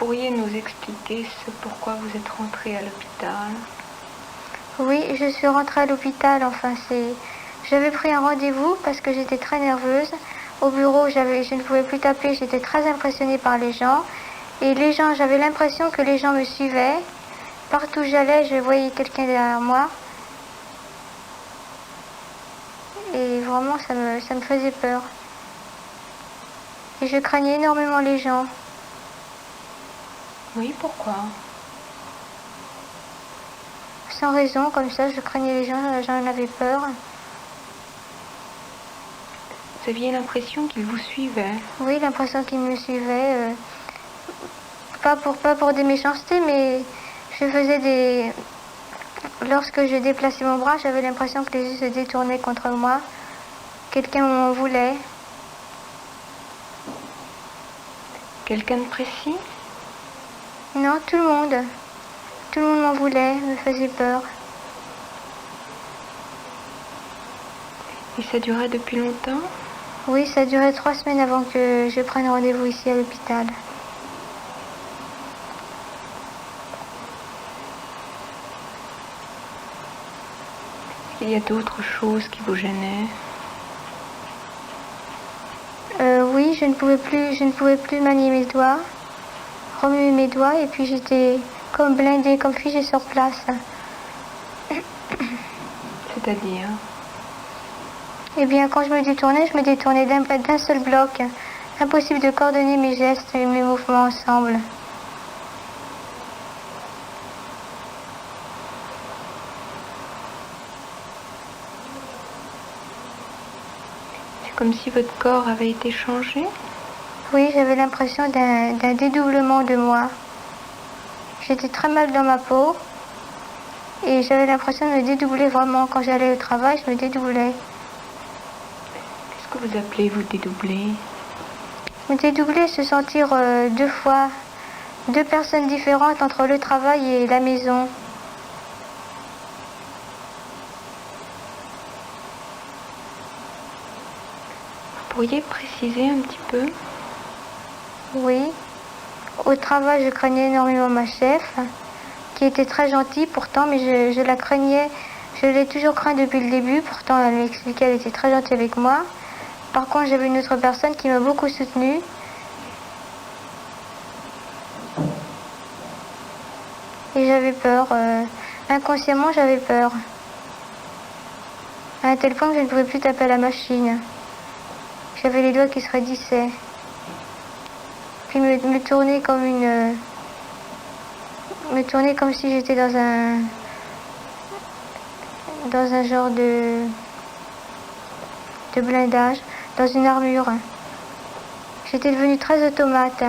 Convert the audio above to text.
pourriez nous expliquer pourquoi vous êtes rentrée à l'hôpital? Oui, je suis rentrée à l'hôpital, J'avais pris un rendez-vous parce que j'étais très nerveuse. Au bureau, je ne pouvais plus taper, j'étais très impressionnée par les gens. Et les gens, j'avais l'impression que les gens me suivaient. Partout où j'allais, je voyais quelqu'un derrière moi. Et vraiment, ça me faisait peur. Et je craignais énormément les gens. Oui, pourquoi? Sans raison, comme ça, je craignais les gens, j'en avais peur. Vous aviez l'impression qu'ils vous suivaient? Oui, l'impression qu'ils me suivaient. Pas pour des méchancetés, mais je faisais des... Lorsque je déplaçais mon bras, j'avais l'impression que les yeux se détournaient contre moi. Quelqu'un m'en voulait. Quelqu'un de précis? Non, tout le monde. Tout le monde m'en voulait, me faisait peur. Et ça durait depuis longtemps? Oui, ça durait 3 semaines avant que je prenne rendez-vous ici à l'hôpital. Il y a d'autres choses qui vous gênaient? Oui, je ne pouvais plus manier mes doigts, remuer mes doigts, et puis j'étais comme blindée, comme figée sur place. C'est-à-dire? Eh bien, quand je me détournais d'un seul bloc. Impossible de coordonner mes gestes et mes mouvements ensemble. C'est comme si votre corps avait été changé? Oui, j'avais l'impression d'un dédoublement de moi. J'étais très mal dans ma peau et j'avais l'impression de me dédoubler vraiment. Quand j'allais au travail, je me dédoublais. Qu'est-ce que vous appelez vous dédoubler? Me dédoubler, se sentir 2 fois, 2 personnes différentes entre le travail et la maison. Vous pourriez préciser un petit peu? Oui. Au travail, je craignais énormément ma chef, qui était très gentille pourtant, mais je la craignais. Je l'ai toujours craint depuis le début, pourtant elle m'expliquait qu'elle était très gentille avec moi. Par contre, j'avais une autre personne qui m'a beaucoup soutenue. Et j'avais peur. Inconsciemment, j'avais peur. À un tel point que je ne pouvais plus taper à la machine. J'avais les doigts qui se raidissaient. Puis me tourner comme si j'étais dans un genre de blindage, dans une armure. J'étais devenue très automate.